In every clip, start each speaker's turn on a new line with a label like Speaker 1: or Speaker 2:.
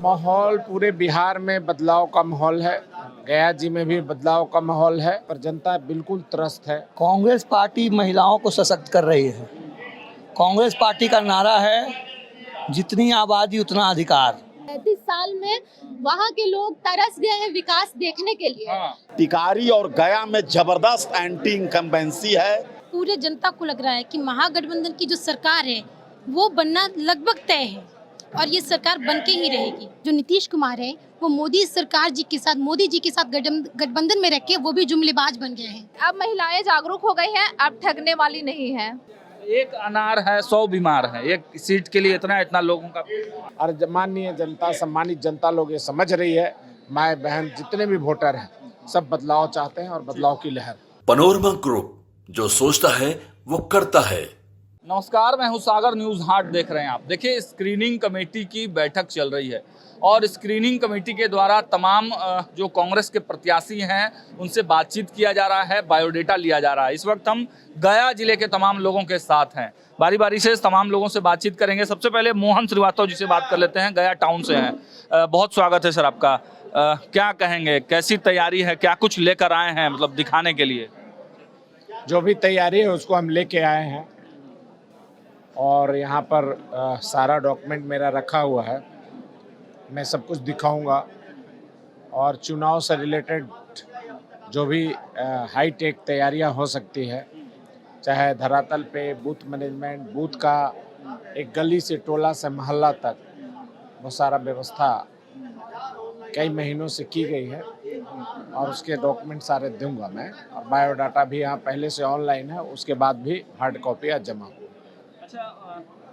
Speaker 1: माहौल पूरे बिहार में बदलाव का माहौल है। गया जी में भी बदलाव का माहौल है, पर जनता बिल्कुल त्रस्त है।
Speaker 2: कांग्रेस पार्टी महिलाओं को सशक्त कर रही है। कांग्रेस पार्टी का नारा है, जितनी आबादी उतना अधिकार।
Speaker 3: 35 साल में वहाँ के लोग तरस गए हैं विकास देखने के लिए।
Speaker 4: टिकारी और गया में जबरदस्त एंटी इनकम्बेंसी है।
Speaker 5: पूरे जनता को लग रहा है कि महागठबंधन की जो सरकार है वो बनना लगभग तय है और ये सरकार बन के ही रहेगी।
Speaker 3: जो नीतीश कुमार है वो मोदी सरकार जी के साथ, मोदी जी के साथ गठबंधन में रह के वो भी जुमलेबाज बन गए हैं।
Speaker 6: अब महिलाएं जागरूक हो गई हैं, अब ठगने वाली नहीं है।
Speaker 7: एक अनार है 100 बीमार है, एक सीट के लिए इतना लोगों का।
Speaker 1: और माननीय जनता, सम्मानित जनता लोग ये समझ रही है, माए बहन जितने भी वोटर हैं सब बदलाव चाहते हैं और बदलाव की लहर।
Speaker 8: पनोरमा ग्रुप, जो सोचता है वो करता है।
Speaker 7: नमस्कार, मैं हूं सागर, न्यूज हाट देख रहे हैं आप। देखिए, स्क्रीनिंग कमेटी की बैठक चल रही है और स्क्रीनिंग कमेटी के द्वारा तमाम जो कांग्रेस के प्रत्याशी हैं उनसे बातचीत किया जा रहा है, बायोडेटा लिया जा रहा है। इस वक्त हम गया जिले के तमाम लोगों के साथ हैं, बारी बारी से तमाम लोगों से बातचीत करेंगे। सबसे पहले मोहन श्रीवास्तव जी से बात कर लेते हैं, गया टाउन से हैं। बहुत स्वागत है सर आपका। क्या कहेंगे, कैसी तैयारी है, क्या कुछ लेकर आए हैं मतलब दिखाने के लिए?
Speaker 1: जो भी तैयारी है उसको हम लेके आए हैं और यहाँ पर सारा डॉक्यूमेंट मेरा रखा हुआ है, मैं सब कुछ दिखाऊंगा। और चुनाव से रिलेटेड जो भी हाई टेक तैयारियां हो सकती है, चाहे धरातल पे बूथ मैनेजमेंट, बूथ का एक गली से टोला से मोहल्ला तक, वो सारा व्यवस्था कई महीनों से की गई है और उसके डॉक्यूमेंट सारे दूंगा मैं। और बायोडाटा भी यहाँ पहले से ऑनलाइन है, उसके बाद भी हार्ड कॉपी आज जमा हो।
Speaker 7: अच्छा,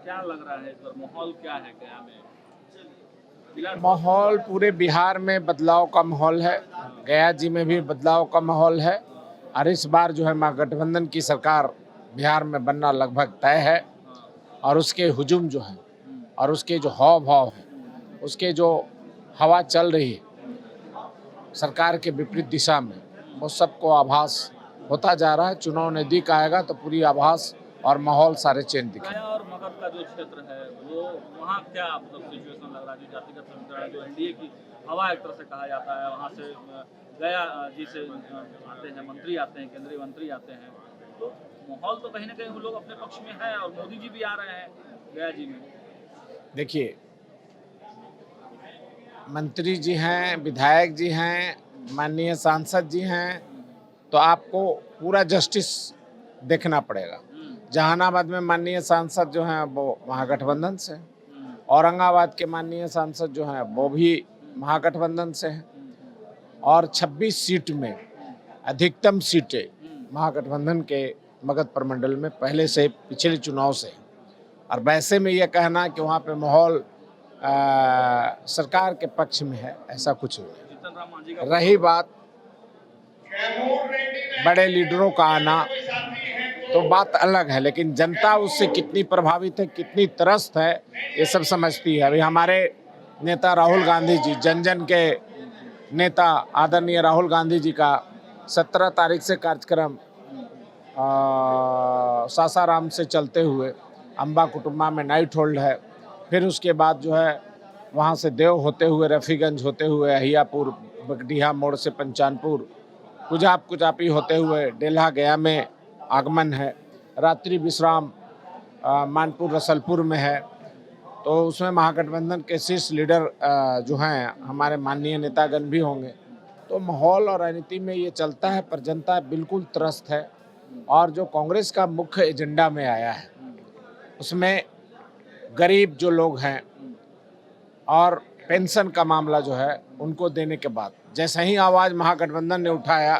Speaker 7: क्या लग रहा है इस बार माहौल क्या है गया में?
Speaker 1: माहौल पूरे बिहार में बदलाव का माहौल है, गया जी में भी बदलाव का माहौल है। और इस बार जो है महागठबंधन की सरकार बिहार में बनना लगभग तय है। और उसके हुजूम जो है और उसके जो हाव भाव है, उसके जो हवा चल रही है सरकार के विपरीत दिशा में, वो सबको आभास होता जा रहा है। चुनाव नजदीक आएगा तो पूरी आभास और माहौल सारे चेंज दिखे।
Speaker 7: और मगध का जो क्षेत्र है वो वहाँ क्या मतलब सिचुएशन लग रहा है? जो जातिगत समीकरण, जो एनडीए की हवा एक तरह से कहा जाता है, वहाँ से गया जी से आते हैं मंत्री, आते हैं केंद्रीय मंत्री आते हैं, तो माहौल तो कहीं ना कहीं वो लोग अपने पक्ष में है और मोदी जी भी आ रहे हैं गया जी में।
Speaker 1: देखिए, मंत्री जी हैं, विधायक जी हैं, माननीय सांसद जी हैं, तो आपको पूरा जस्टिस देखना पड़ेगा। जहानाबाद में माननीय सांसद जो हैं वो महागठबंधन से हैं, औरंगाबाद के माननीय सांसद जो हैं वो भी महागठबंधन से हैं, और 26 सीट में अधिकतम सीटें महागठबंधन के मगध प्रमंडल में पहले से पिछले चुनाव से। और वैसे में ये कहना कि वहाँ पे माहौल सरकार के पक्ष में है, ऐसा कुछ नहीं है। रही बात बड़े लीडरों का आना, तो बात अलग है, लेकिन जनता उससे कितनी प्रभावित है, कितनी त्रस्त है, ये सब समझती है। अभी हमारे नेता राहुल गांधी जी, जन जन के नेता आदरणीय राहुल गांधी जी का 17 तारीख से कार्यक्रम सासाराम से चलते हुए अम्बा कुटुम्बा में नाइट होल्ड है। फिर उसके बाद जो है वहाँ से देव होते हुए, रफ़ीगंज होते हुए, अहियापुर, बगडीहा मोड़ से पंचानपुर, कुजापी होते हुए डेल्हा गया में आगमन है। रात्रि विश्राम मानपुर रसलपुर में है। तो उसमें महागठबंधन के शीर्ष लीडर जो हैं हमारे माननीय नेतागण भी होंगे। तो माहौल और राजनीति में ये चलता है, पर जनता बिल्कुल त्रस्त है। और जो कांग्रेस का मुख्य एजेंडा में आया है उसमें गरीब जो लोग हैं और पेंशन का मामला जो है उनको देने के बाद, जैसे ही आवाज़ महागठबंधन ने उठाया,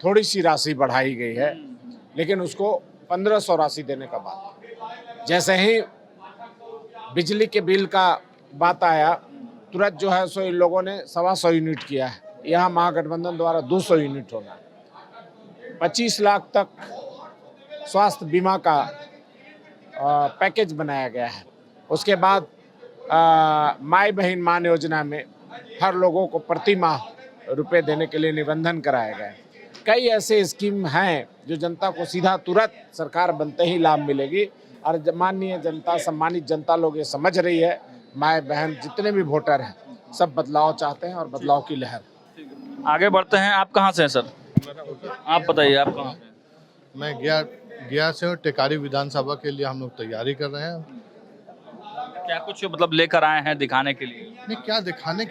Speaker 1: थोड़ी सी राशि बढ़ाई गई है, लेकिन उसको 1500 राशि देने का बाद, जैसे ही बिजली के बिल का बात आया, तुरंत जो है सो इन लोगों ने 125 यूनिट किया है। यहाँ महागठबंधन द्वारा 200 यूनिट होगा। 25 लाख तक स्वास्थ्य बीमा का पैकेज बनाया गया है। उसके बाद माई बहन मान योजना में हर लोगों को प्रति माह रुपए देने के लिए निबंधन कराया गया है। कई ऐसे स्कीम हैं जो जनता को सीधा तुरंत सरकार बनते ही लाभ मिलेगी। और माननीय जनता, सम्मानित जनता लोग ये समझ रही है, माए बहन जितने भी वोटर हैं सब बदलाव चाहते हैं और बदलाव की लहर।
Speaker 7: आगे बढ़ते हैं। आप कहाँ से हैं सर? आप बताइए, आप कहाँ से हैं?
Speaker 9: मैं गया से हूँ। टेकारी विधानसभा के लिए हम लोग तैयारी कर रहे हैं।
Speaker 7: क्या कुछ मतलब लेकर आए हैं दिखाने के लिए?
Speaker 9: नहीं, क्या दिखाने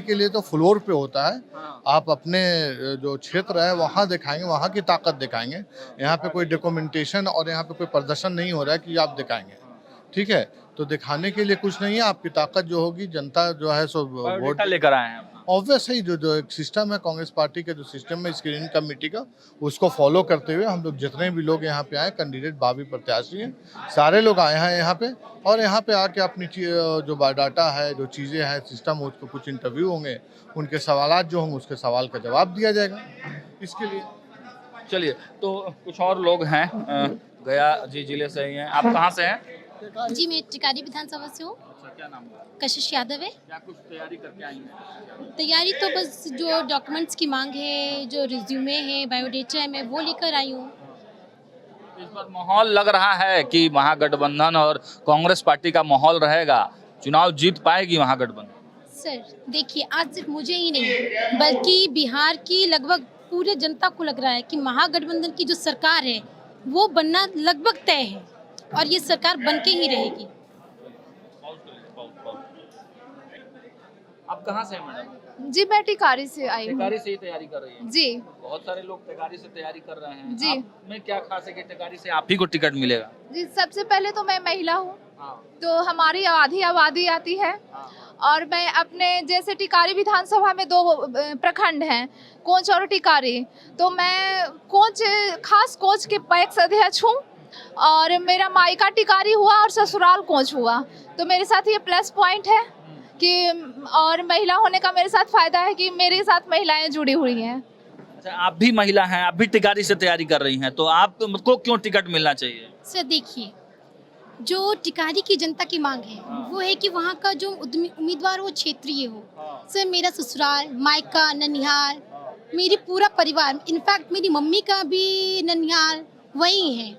Speaker 9: के लिए तो फ्लोर पे होता है। आप अपने जो क्षेत्र है वहाँ दिखाएंगे, वहाँ की ताकत दिखाएंगे। यहाँ पे कोई डॉक्यूमेंटेशन और यहाँ पे कोई प्रदर्शन नहीं हो रहा है कि आप दिखाएंगे, ठीक है। तो दिखाने के लिए कुछ नहीं है। आपकी ताकत जो होगी, जनता जो है सो वोट
Speaker 7: लेकर आए हैं।
Speaker 9: ऑब्वियस है। जो एक सिस्टम है कांग्रेस पार्टी का, जो सिस्टम है स्क्रीनिंग कमेटी का, उसको फॉलो करते हुए हम लोग जितने भी लोग यहाँ पे आए, कैंडिडेट भावी प्रत्याशी हैं, सारे लोग आए हैं यहाँ पे। और यहाँ पे आके अपनी जो बायोडाटा है, जो चीज़ें हैं, सिस्टम, उसको कुछ इंटरव्यू होंगे, उनके सवालात जो होंगे उसके सवाल का जवाब दिया जाएगा। इसके लिए
Speaker 7: चलिए, तो कुछ और लोग हैं गया जी जिले से ही हैं। आप कहाँ से हैं?
Speaker 3: जी मैं टिकारी विधानसभा से हूँ।
Speaker 7: क्या नाम है?
Speaker 3: कशिश यादव है।
Speaker 7: क्या कुछ तैयारी करके आई हैं?
Speaker 3: तैयारी तो बस जो डॉक्यूमेंट्स की मांग है, जो रिज्यूमे है, बायोडेटा है, मैं वो लेकर आई हूँ।
Speaker 7: इस बार माहौल लग रहा है कि महागठबंधन और कांग्रेस पार्टी का माहौल रहेगा, चुनाव जीत पाएगी महागठबंधन?
Speaker 3: सर देखिए, आज सिर्फ मुझे ही नहीं बल्कि बिहार की लगभग पूरे जनता को लग रहा है कि महागठबंधन की जो सरकार है वो बनना लगभग तय है और ये सरकार बन के ही रहेगी।
Speaker 7: आप कहाँ से हैं मैडम?
Speaker 6: जी मैं टिकारी से आई हूँ।
Speaker 7: टिकारी से ही तैयारी कर रही हैं?
Speaker 6: जी
Speaker 7: बहुत सारे लोग टिकारी से तैयारी कर रहे हैं।
Speaker 6: जी।
Speaker 7: आप में क्या खास है कि टिकारी से आप ही को टिकट मिलेगा?
Speaker 6: जी, सबसे पहले तो मैं महिला हूँ,
Speaker 7: हाँ।
Speaker 6: तो हमारी आधी आबादी आती है।
Speaker 7: हाँ।
Speaker 6: और मैं अपने जैसे टिकारी विधानसभा में 2 प्रखंड हैं, कोंच और टिकारी, तो मैं कोंच खास कोंच के पैक्स अध्यक्ष हूँ और मेरा मायका टिकारी हुआ और ससुराल कोंच हुआ। तो मेरे साथ ये प्लस पॉइंट है कि और महिला होने का मेरे साथ फायदा है कि मेरे साथ महिलाएं जुड़ी हुई हैं।
Speaker 7: अच्छा, आप भी महिला हैं, आप भी टिकारी से तैयारी कर रही हैं, तो आपको क्यों टिकट मिलना चाहिए?
Speaker 3: सर देखिए, जो टिकारी की जनता की मांग है वो है कि वहाँ का जो उम्मीदवार वो क्षेत्रीय हो। सर मेरा ससुराल, मायका, ननिहाल, मेरी पूरा परिवार, इनफैक्ट मेरी मम्मी का भी ननिहाल वही है।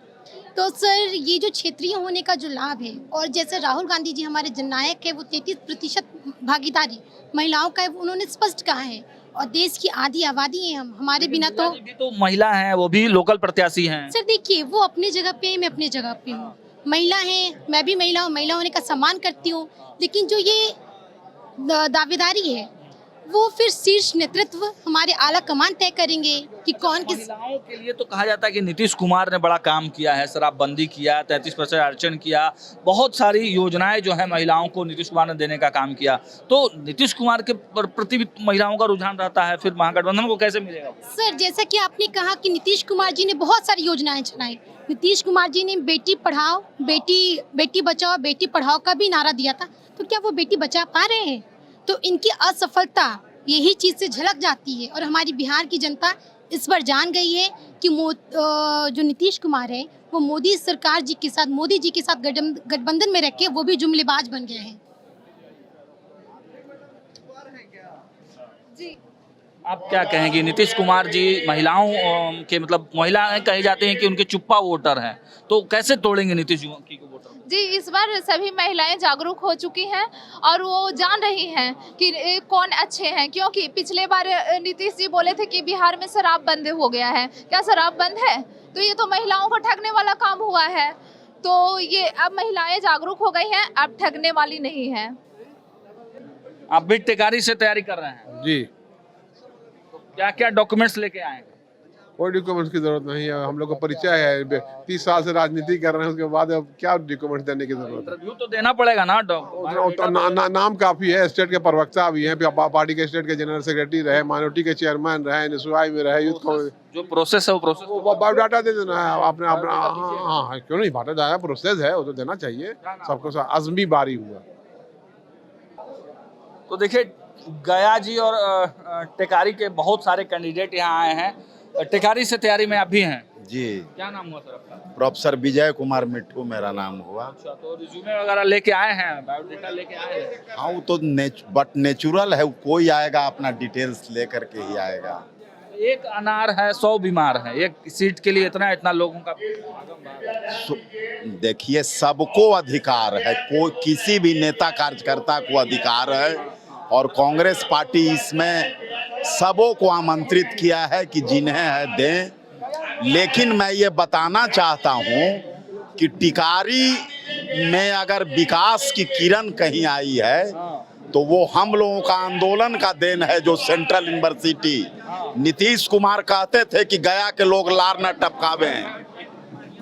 Speaker 3: तो सर ये जो क्षेत्रीय होने का जो लाभ है, और जैसे राहुल गांधी जी हमारे जननायक है, वो 33% भागीदारी महिलाओं का है, उन्होंने स्पष्ट कहा है। और देश की आधी आबादी है हम, हमारे बिना तो
Speaker 7: भी तो महिला हैं, वो भी लोकल प्रत्याशी हैं।
Speaker 3: सर देखिए, वो अपनी जगह पे है, मैं अपनी जगह पे हूँ। महिला है, मैं भी महिला हूँ, महिला होने का सम्मान करती हूँ। लेकिन जो ये दावेदारी है वो फिर शीर्ष नेतृत्व हमारे आला कमान तय करेंगे कि कौन किस।
Speaker 7: महिलाओं के लिए तो कहा जाता है कि नीतीश कुमार ने बड़ा काम किया है, शराबबंदी किया, 33% आरक्षण किया, बहुत सारी योजनाएं जो है महिलाओं को नीतीश कुमार ने देने का काम किया। तो नीतीश कुमार के प्रति भी महिलाओं का रुझान रहता है, फिर महागठबंधन को कैसे मिलेगा?
Speaker 3: सर जैसा कि आपने कहा कि नीतीश कुमार जी ने बहुत सारी योजनाएं चलाई। नीतीश कुमार जी ने बेटी पढ़ाओ, बेटी बचाओ, बेटी पढ़ाओ का भी नारा दिया था, तो क्या वो बेटी बचा पा रहे हैं? तो इनकी असफलता यही चीज़ से झलक जाती है। और हमारी बिहार की जनता इस बार जान गई है कि जो नीतीश कुमार है वो मोदी सरकार जी के साथ, मोदी जी के साथ गठबंधन में रह के वो भी जुमलेबाज बन गए हैं।
Speaker 6: जी
Speaker 7: आप क्या कहेंगी? नीतीश कुमार जी महिलाओं के मतलब महिलाएं कहे जाते हैं कि उनके चुप्पा वोटर हैं, तो कैसे तोड़ेंगे नीतीश की वोटर?
Speaker 6: जी, इस बार सभी महिलाएं जागरूक हो चुकी हैं और वो जान रही हैं कि कौन अच्छे हैं, क्योंकि पिछले बार नीतीश जी बोले थे कि बिहार में शराब बंद हो गया है। क्या शराब बंद है? तो ये तो महिलाओं को ठगने वाला काम हुआ है। तो ये अब महिलाएं जागरूक हो गई हैं, अब ठगने वाली नहीं है।
Speaker 7: आप भी टिकारी से तैयारी कर रहे हैं?
Speaker 10: जी।
Speaker 7: तो क्या क्या डॉक्यूमेंट्स लेके आए हैं?
Speaker 10: कोई डॉक्यूमेंट्स की जरूरत नहीं है, हम लोग का परिचय है, 30 साल से राजनीति कर रहे हैं, उसके बाद अब क्या डॉक्यूमेंट्स देने की जरूरत है?
Speaker 7: इंटरव्यू तो देना पड़ेगा ना।
Speaker 10: नाम काफी है, स्टेट के प्रवक्ता भी हैं, पार्टी के स्टेट के जनरल सेक्रेटरी रहे, माइनॉरिटी के चेयरमैन रहे, एनएसयूआई में रहे, यूथ कांग्रेस।
Speaker 7: जो प्रोसेस है वो प्रोसेस
Speaker 10: बायोडाटा दे देना है आपने अपना। हाँ, क्यों नहीं, बायोडाटा प्रोसेस है, वो तो देना चाहिए सबको। अज़मी बारी हुआ।
Speaker 7: तो देखिए, गया जी और टिकारी के बहुत सारे कैंडिडेट यहाँ आए हैं। टिकारी से तैयारी में आप भी हैं?
Speaker 4: जी।
Speaker 7: क्या नाम हुआ सर आपका?
Speaker 4: प्रोफेसर विजय कुमार मिट्ठू मेरा नाम हुआ।
Speaker 7: अच्छा, तो रिज्यूमे वगैरह लेके आए हैं, बायोडेटा लेके आए हैं?
Speaker 4: हाँ, वो तो बट नेचुरल है, कोई आएगा अपना डिटेल्स ले करके ही आएगा।
Speaker 7: एक अनार है 100 बीमार है, एक सीट के लिए इतना लोगों का।
Speaker 4: देखिए, सबको अधिकार है, कोई किसी भी नेता कार्यकर्ता को अधिकार है, और कांग्रेस पार्टी इसमें सबों को आमंत्रित किया है कि जिन्हें है दें। लेकिन मैं ये बताना चाहता हूँ कि टिकारी में अगर विकास की किरण कहीं आई है तो वो हम लोगों का आंदोलन का देन है। जो सेंट्रल यूनिवर्सिटी, नीतीश कुमार कहते थे कि गया के लोग लार न टपकावें,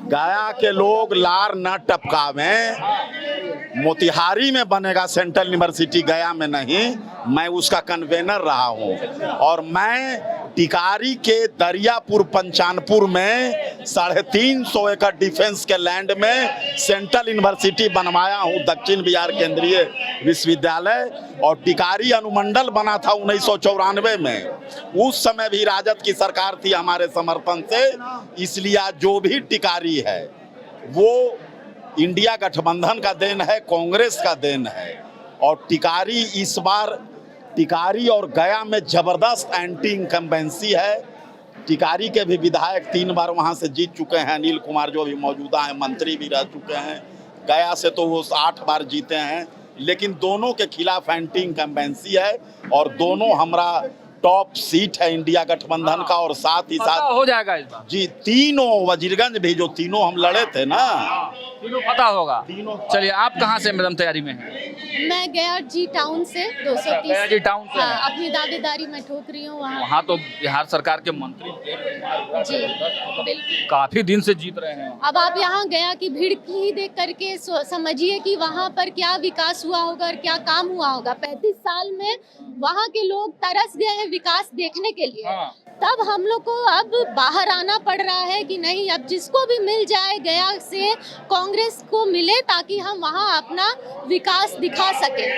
Speaker 4: गया के लोग लार न टपकावें। मोतिहारी में बनेगा सेंट्रल यूनिवर्सिटी, गया में नहीं। मैं उसका कन्वेनर रहा हूं, और मैं टिकारी के दरियापुर पंचानपुर में 350 एकड़ डिफेंस के लैंड में सेंट्रल यूनिवर्सिटी बनवाया हूं, दक्षिण बिहार केंद्रीय विश्वविद्यालय। और टिकारी अनुमंडल बना था 1994 में, उस समय भी राजद की सरकार थी हमारे समर्थन से। इसलिए आज जो भी टिकारी है वो इंडिया गठबंधन का देन है, कांग्रेस का देन है। और टिकारी इस बार, टिकारी और गया में जबरदस्त एंटी इनकम्बेंसी है। टिकारी के भी विधायक 3 बार वहां से जीत चुके हैं, अनिल कुमार जो भी मौजूदा हैं, मंत्री भी रह चुके हैं। गया से तो वो 8 बार जीते हैं, लेकिन दोनों के खिलाफ एंटी इनकम्बेंसी है, और दोनों हमारा टॉप सीट है इंडिया गठबंधन का। और साथ ही साथ
Speaker 7: हो जाएगा इस बार
Speaker 4: जी, तीनों वजीरगंज भी जो तीनों हम लड़े थे ना,
Speaker 7: तीनों पता होगा। चलिए, आप कहाँ से मैडम तैयारी में हैं?
Speaker 3: मैं गया जी टाउन से 230।
Speaker 7: गया जी टाउन से?
Speaker 3: हाँ, अपनी दावेदारी मैं ठोक रही हूँ वहाँ।
Speaker 7: वहाँ तो बिहार सरकार के मंत्री
Speaker 3: जी बिल्कुल,
Speaker 7: काफी दिन से जीत रहे हैं।
Speaker 3: अब आप यहाँ गया की भीड़ की देख करके समझिए कि वहाँ पर क्या विकास हुआ होगा और क्या काम हुआ होगा। 35 साल में वहाँ के लोग तरस गए हैं विकास देखने के लिए। तब हम लोग को अब बाहर आना पड़ रहा है कि नहीं, अब जिसको भी मिल जाए गया से कांग्रेस को मिले, ताकि हम वहाँ अपना विकास दिखा सके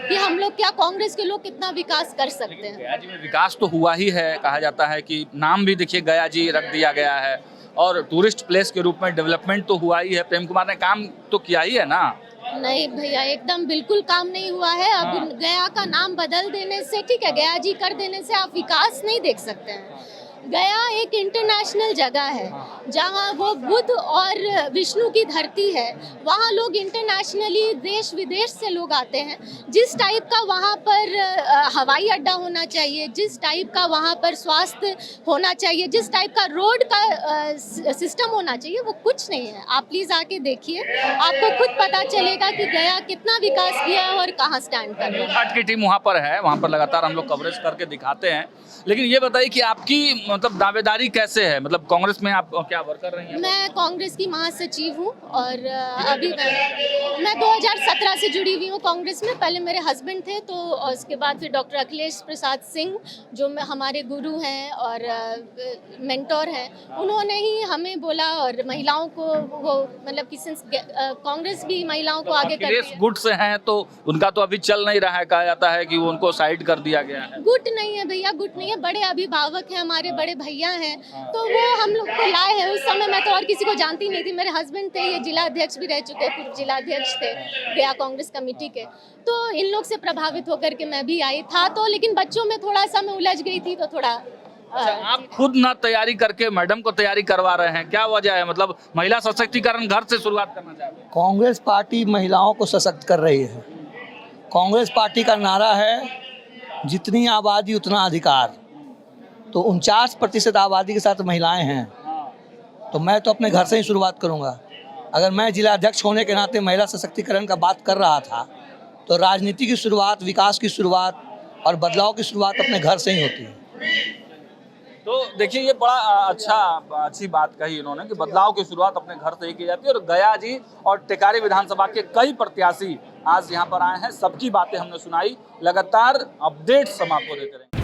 Speaker 3: कि हम लोग क्या, कांग्रेस के लोग कितना विकास कर सकते हैं।
Speaker 7: गया जी में विकास तो हुआ ही है, कहा जाता है कि नाम भी देखिए गया जी रख दिया गया है, और टूरिस्ट प्लेस के रूप में डेवलपमेंट तो हुआ ही है। प्रेम कुमार ने काम तो किया ही है ना?
Speaker 3: नहीं भैया, एकदम बिल्कुल काम नहीं हुआ है। अब गया का नाम बदल देने से, ठीक है, गया जी कर देने से आप विकास नहीं देख सकते हैं। गया एक इंटरनेशनल जगह है जहाँ वो बुद्ध और विष्णु की धरती है। वहाँ लोग इंटरनेशनली देश विदेश से लोग आते हैं। जिस टाइप का वहाँ पर हवाई अड्डा होना चाहिए, जिस टाइप का वहाँ पर स्वास्थ्य होना चाहिए, जिस टाइप का रोड का सिस्टम होना चाहिए, वो कुछ नहीं है। आप प्लीज़ आके देखिए, आपको खुद पता चलेगा कि गया कितना विकास किया है और कहाँ स्टैंड कर रहा है।
Speaker 7: की टीम वहाँ पर है, वहाँ पर लगातार हम लोग कवरेज करके दिखाते हैं। लेकिन ये बताइए कि आपकी मतलब दावेदारी कैसे है, मतलब कांग्रेस में आप क्या वर्कर रही हैं?
Speaker 3: मैं कांग्रेस की महासचिव हूँ, और अभी मैं 2017 से जुड़ी हुई हूँ कांग्रेस में। पहले मेरे हस्बैंड थे, तो उसके बाद फिर डॉक्टर अखिलेश प्रसाद सिंह जो हमारे गुरु हैं और मेंटोर हैं, उन्होंने ही हमें बोला, और महिलाओं को वो मतलब कि कांग्रेस भी महिलाओं को आगे करती है।
Speaker 7: गुट से हैं तो उनका तो अभी चल नहीं रहा है, कहा जाता है कि उनको साइड कर दिया गया है।
Speaker 3: गुट नहीं है भैया, गुट नहीं है, बड़े अभिभावक हैं, हमारे बड़े भैया हैं, तो वो हम लोग को लाए हैं। उस समय मैं तो और किसी को जानती नहीं थी। मेरे हस्बैंड थे, ये जिला अध्यक्ष भी रह चुके, पूर्व जिला अध्यक्ष थे गया कांग्रेस कमेटी के। तो इन लोग से प्रभावित होकर के मैं भी आई था, तो लेकिन बच्चों में थोड़ा सा मैं उलझ गई थी, तो थोड़ा
Speaker 7: आप खुद ना तैयारी करके मैडम को तैयारी करवा रहे हैं, क्या वजह है? मतलब महिला सशक्तिकरण घर से शुरुआत करना चाहते हैं?
Speaker 2: कांग्रेस पार्टी महिलाओं को सशक्त कर रही है। कांग्रेस पार्टी का नारा है जितनी आबादी उतना अधिकार। तो 49% आबादी के साथ महिलाएं हैं, तो मैं तो अपने घर से ही शुरुआत करूंगा। अगर मैं जिला अध्यक्ष होने के नाते महिला सशक्तिकरण का बात कर रहा था, तो राजनीति की शुरुआत, विकास की शुरुआत और बदलाव की शुरुआत अपने घर से ही होती है।
Speaker 7: तो देखिए, ये बड़ा अच्छी बात कही इन्होंने कि बदलाव की शुरुआत अपने घर से ही की जाती है। और गया जी और टिकारी विधानसभा के कई प्रत्याशी आज यहाँ पर आए हैं, सबकी बातें हमने सुनाई। लगातार अपडेट्स हम आपको देते रहेंगे।